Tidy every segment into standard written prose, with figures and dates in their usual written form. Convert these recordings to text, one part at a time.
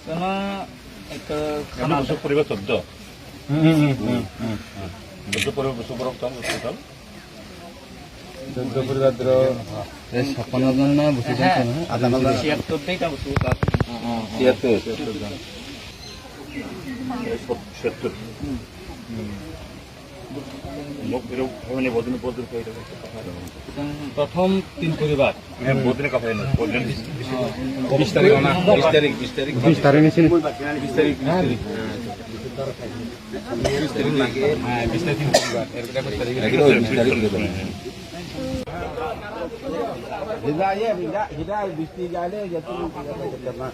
Karena itu karena busuk puriba চোদ্দ busuk puriba busuk পরব তাম টোটাল 14 পরিবার 56 জন না বসে জন না 76 টাই তা busuk তার 76 জন 70 লোক বেরো মানে বদিন পর্যন্ত কই দেবে প্রথম 3 পরিবার হ্যাঁ বদিনে কথা হয় না বদিন 20 তারিখ না 20 তারিখ 20 তারিখ নিছেন 20 তারিখ হ্যাঁ 20 তারিখ লাগে হ্যাঁ 20 তারিখ পরিবার এর কথা 20 তারিখ লাগে 20 তারিখ দেবেন hidayah hidayah bisti gale jatuh jamaah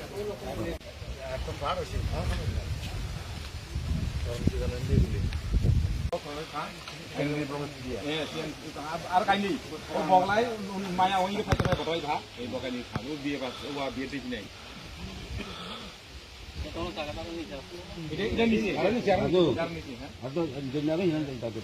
এখন ভাড় হইছে আর কাইনি ও বগলাই মায়া ওই খাইতে পারে বড়ই ভা এই বগালি খাবো বিয়ে পাস ওয়া বিয়ে ঠিক নাই কোন টাকাটা নিতে এটা নিছে আরে নিছে আর নিছে হ্যাঁ আর তো জন্যই হিন দাও তো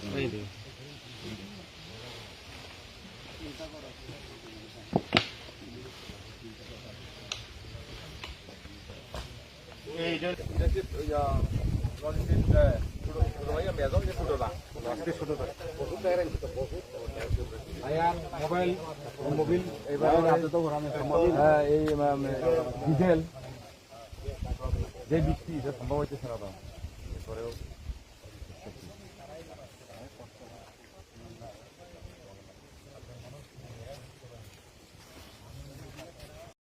এইটা কি ইয়া লজিস্টিক পুরো ভাইয়া মেজাজ যে পুরোটা আজকে ছোট করে বহুত টাকা রাখতে বহুত আয়ার মোবাইল এবারে রাতে তো ঘোরানো মোবাইল হ্যাঁ এই ডিজেল যে বৃষ্টি এটা সম্ভব হইতেছে না তো পরেও